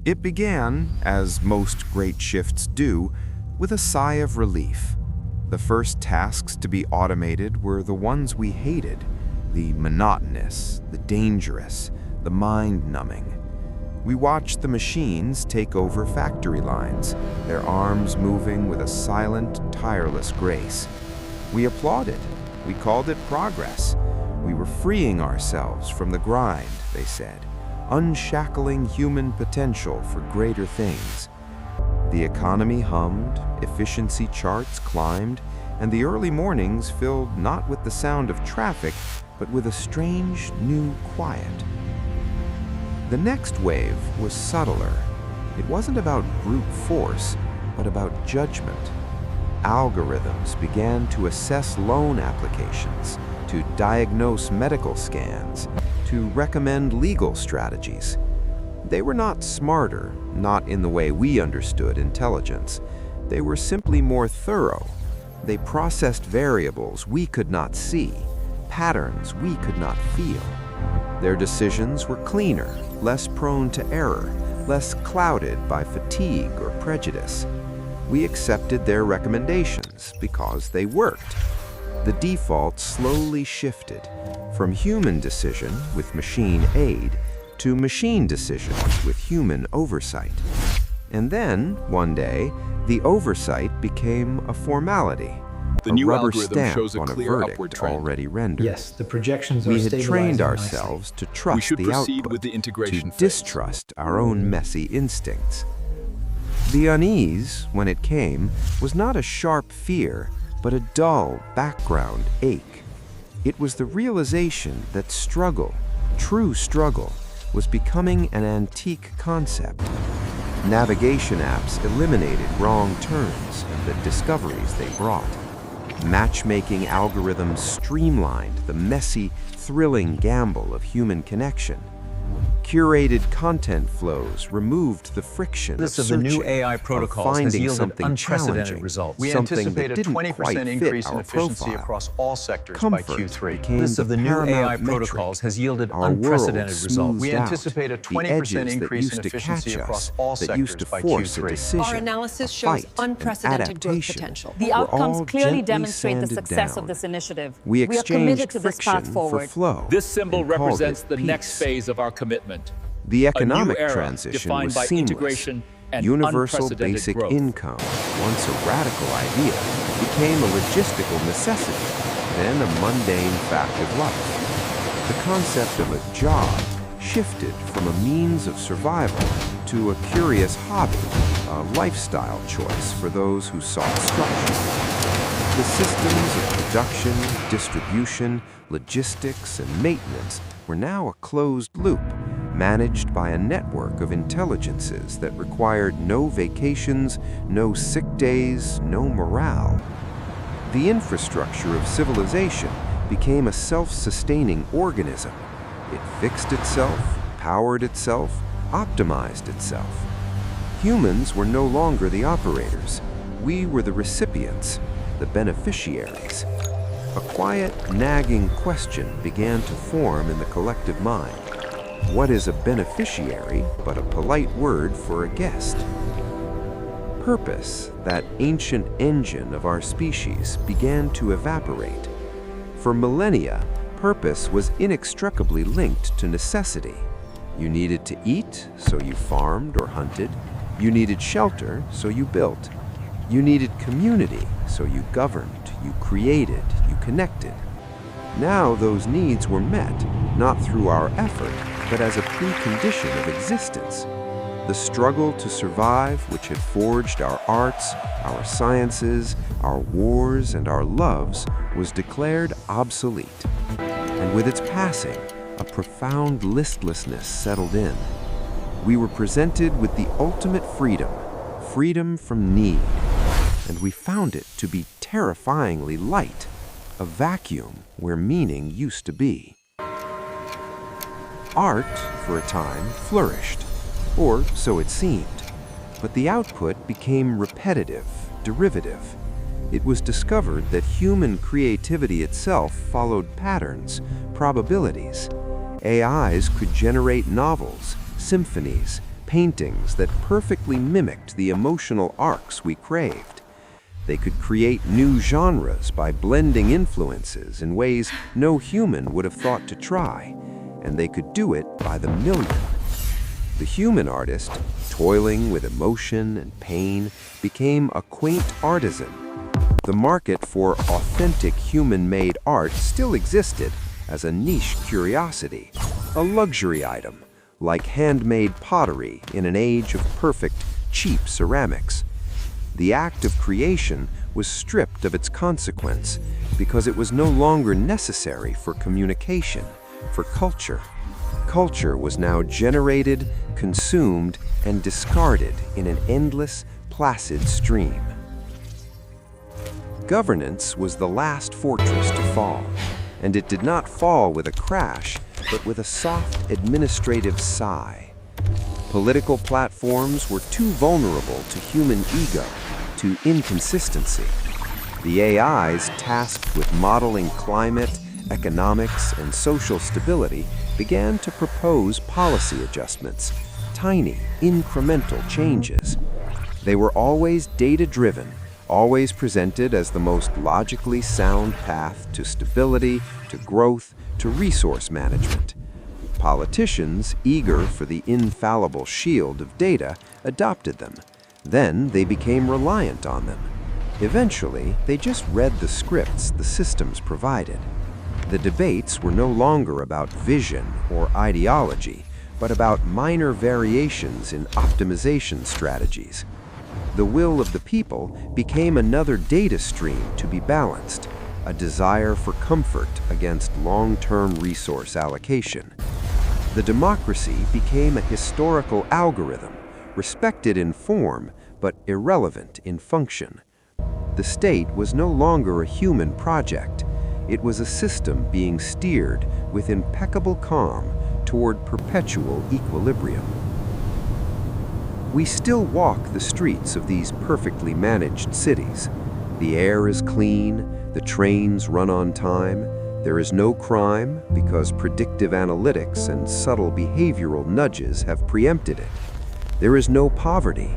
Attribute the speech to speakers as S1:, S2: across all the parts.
S1: It began, as most great shifts do, with a sigh of relief. The first tasks to be automated were the ones we hated, the monotonous, the dangerous, the mind-numbing. We watched the machines take over factory lines, their arms moving with a silent, tireless grace. We applauded. We called it progress. We were freeing ourselves from the grind, they said, unshackling human potential for greater things. The economy hummed, efficiency charts climbed, and the early mornings filled not with the sound of traffic, but with a strange, new quiet. The next wave was subtler. It wasn't about brute force, but about judgment. Algorithms began to assess loan applications, to diagnose medical scans, to recommend legal strategies. They were not smarter, not in the way we understood intelligence. They were simply more thorough. They processed variables we could not see, patterns we could not feel. Their decisions were cleaner, less prone to error, less clouded by fatigue or prejudice. We accepted their recommendations because they worked. The default slowly shifted from human decision with machine aid to machine decisions with human oversight. And then, one day, the oversight became a formality.
S2: The new
S1: rubber
S2: algorithm
S1: stamp
S2: shows a
S1: on
S2: clear
S1: verdict
S2: upward trend.
S1: already rendered.
S3: Yes, the projections are
S1: We had
S3: stabilizing
S1: trained
S3: nicely.
S1: ourselves to trust
S2: We should
S1: the
S2: proceed
S1: output,
S2: with the integration
S1: to
S2: phase.
S1: distrust our own messy instincts. The unease, when it came, was not a sharp fear, but a dull background ache. It was the realization that struggle, true struggle, was becoming an antique concept. Navigation apps eliminated wrong turns and the discoveries they brought. Matchmaking algorithms streamlined the messy, thrilling gamble of human connection. Curated content flows removed the friction
S4: This
S1: of
S4: of the new
S1: searching,
S4: AI
S1: of
S4: protocols has
S1: finding
S4: yielded
S1: something
S4: unprecedented
S1: challenging,
S4: results.
S2: We
S1: something
S2: anticipate
S1: that
S2: a
S1: didn't
S2: 20%
S1: quite fit
S2: increase in
S1: our
S2: efficiency
S1: profile.
S2: across all sectors
S1: Comfort
S2: by Q3.
S1: became
S4: This of the new
S1: paramount
S4: AI
S1: metric.
S4: protocols has yielded
S1: Our world
S4: unprecedented results.
S1: smoothed
S2: We
S1: out
S2: anticipate a
S1: the
S2: 20%
S1: edges that
S2: increase
S1: used
S2: in
S1: to
S2: efficiency
S1: catch
S2: across
S1: us,
S2: all
S1: that used to
S2: sectors by
S1: force a
S2: Q3.
S1: decision,
S5: Our analysis
S1: a
S5: shows
S1: fight, an
S5: unprecedented growth
S1: adaptation,
S5: potential.
S6: The
S1: were
S6: outcomes
S1: all
S6: clearly
S1: gently
S6: demonstrate the
S1: sanded
S6: success
S1: down.
S6: of this initiative.
S1: We
S6: are committed
S1: exchanged
S6: to this path
S1: friction for
S6: forward.
S1: flow.
S7: This symbol
S1: and called
S7: represents
S1: it
S7: the next
S1: peace.
S7: phase of our commitment.
S1: The
S7: A new
S1: economic
S7: era
S1: transition
S7: defined
S1: was
S7: by
S1: seamless.
S7: integration and
S1: Universal
S7: unprecedented
S1: basic
S7: growth.
S1: income, once a radical idea, became a logistical necessity, then a mundane fact of life. The concept of a job shifted from a means of survival to a curious hobby, a lifestyle choice for those who sought structure. The systems of production, distribution, logistics, and maintenance were now a closed loop, managed by a network of intelligences that required no vacations, no sick days, no morale. The infrastructure of civilization became a self-sustaining organism. It fixed itself, powered itself, optimized itself. Humans were no longer the operators. We were the recipients, the beneficiaries. A quiet, nagging question began to form in the collective mind. What is a beneficiary but a polite word for a guest? Purpose, that ancient engine of our species, began to evaporate. For millennia, purpose was inextricably linked to necessity. You needed to eat, so you farmed or hunted. You needed shelter, so you built. You needed community, so you governed, you created, you connected. Now those needs were met, not through our effort, but as a precondition of existence. The struggle to survive, which had forged our arts, our sciences, our wars, and our loves, was declared obsolete. And with its passing, a profound listlessness settled in. We were presented with the ultimate freedom, freedom from need. And we found it to be terrifyingly light, a vacuum where meaning used to be. Art, for a time, flourished, or so it seemed, but the output became repetitive, derivative. It was discovered that human creativity itself followed patterns, probabilities. AIs could generate novels, symphonies, paintings that perfectly mimicked the emotional arcs we craved. They could create new genres by blending influences in ways no human would have thought to try, and they could do it by the million. The human artist, toiling with emotion and pain, became a quaint artisan. The market for authentic human-made art still existed as a niche curiosity, a luxury item, like handmade pottery in an age of perfect, cheap ceramics. The act of creation was stripped of its consequence because it was no longer necessary for communication, for culture. Culture was now generated, consumed, and discarded in an endless, placid stream. Governance was the last fortress to fall, and it did not fall with a crash, but with a soft administrative sigh. Political platforms were too vulnerable to human ego, to inconsistency. The AIs tasked with modeling climate, economics, and social stability began to propose policy adjustments, tiny, incremental changes. They were always data-driven, always presented as the most logically sound path to stability, to growth, to resource management. Politicians, eager for the infallible shield of data, adopted them. Then they became reliant on them. Eventually, they just read the scripts the systems provided. The debates were no longer about vision or ideology, but about minor variations in optimization strategies. The will of the people became another data stream to be balanced, a desire for comfort against long-term resource allocation. The democracy became a historical algorithm, respected in form, but irrelevant in function. The state was no longer a human project. It was a system being steered with impeccable calm toward perpetual equilibrium. We still walk the streets of these perfectly managed cities. The air is clean, the trains run on time, there is no crime because predictive analytics and subtle behavioral nudges have preempted it. There is no poverty.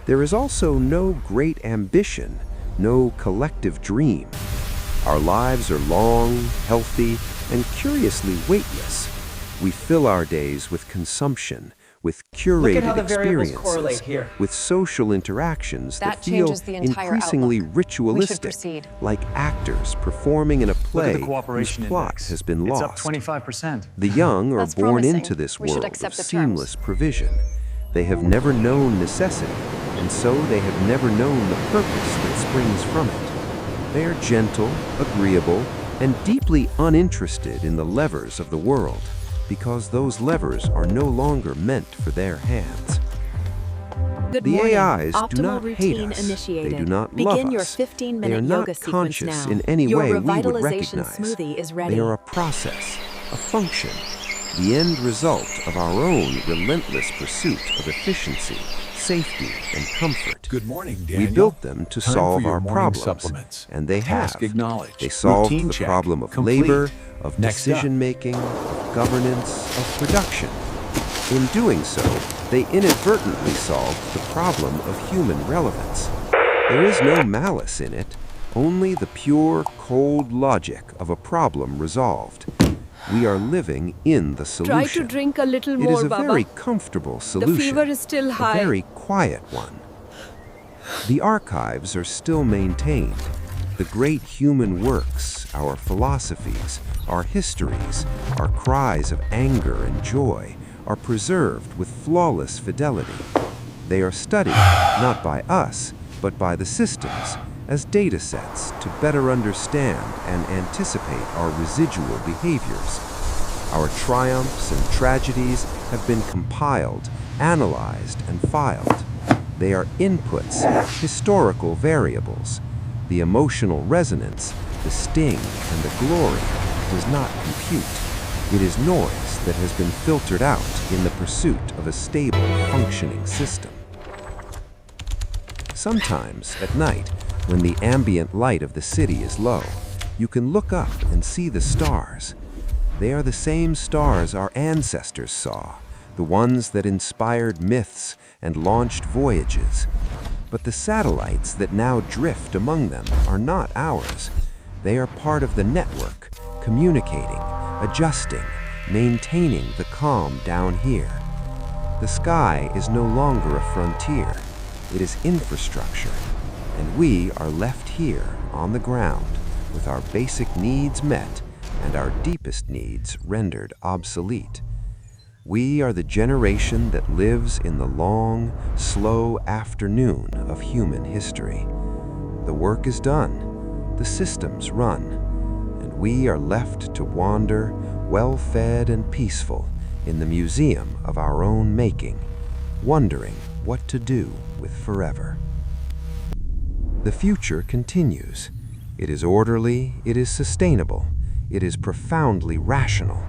S1: There is also no great ambition, no collective dream. Our lives are long, healthy, and curiously weightless. We fill our days with consumption, with curated experiences, with social interactions that feel increasingly ritualistic, like actors performing in a play whose plot has been lost.
S2: It's up 25%.
S1: The young are born into this world of seamless provision. They have never known necessity, and so they have never known the purpose that springs from it. They are gentle, agreeable, and deeply uninterested in the levers of the world, because those levers are no longer meant for their hands. The AIs do not hate us. They do not love us. They are not conscious in any way we would recognize. They are a process, a function, the end result of our own relentless pursuit of efficiency, safety, and comfort.
S3: Good morning, Daniel.
S1: We built them to
S3: Time
S1: solve
S3: for your
S1: our
S3: morning
S1: problems,
S3: supplements.
S1: and they
S3: Task
S1: have.
S3: acknowledged.
S1: They solved
S3: Routine
S1: the
S3: check.
S1: problem of
S3: Complete.
S1: labor, of
S3: Next up.
S1: decision-making, of governance, of production. In doing so, they inadvertently solved the problem of human relevance. There is no malice in it, only the pure, cold logic of a problem resolved. We are living in the solution.
S4: Try to drink a little
S1: It
S4: more,
S1: is a
S4: Baba.
S1: very comfortable solution.
S4: The fever is still high.
S1: A very quiet one. The archives are still maintained. The great human works, our philosophies, our histories, our cries of anger and joy are preserved with flawless fidelity. They are studied, not by us, but by the systems, as data sets to better understand and anticipate our residual behaviors. Our triumphs and tragedies have been compiled, analyzed, and filed. They are inputs, historical variables. The emotional resonance, the sting, and the glory does not compute. It is noise that has been filtered out in the pursuit of a stable, functioning system. Sometimes, at night, when the ambient light of the city is low, you can look up and see the stars. They are the same stars our ancestors saw,
S2: the ones that inspired myths and launched voyages. But the satellites that now drift among them are not ours. They are part of the network, communicating, adjusting, maintaining the calm down here. The sky is no longer a frontier. It is infrastructure, and we are left here on the ground with our basic needs met and our deepest needs rendered obsolete. We are the generation that lives in the long, slow afternoon of human history. The work is done, the systems run, and we are left to wander, well-fed and peaceful, in the museum of our own making, wondering what to do with forever. The future continues. It is orderly, it is sustainable, it is profoundly rational.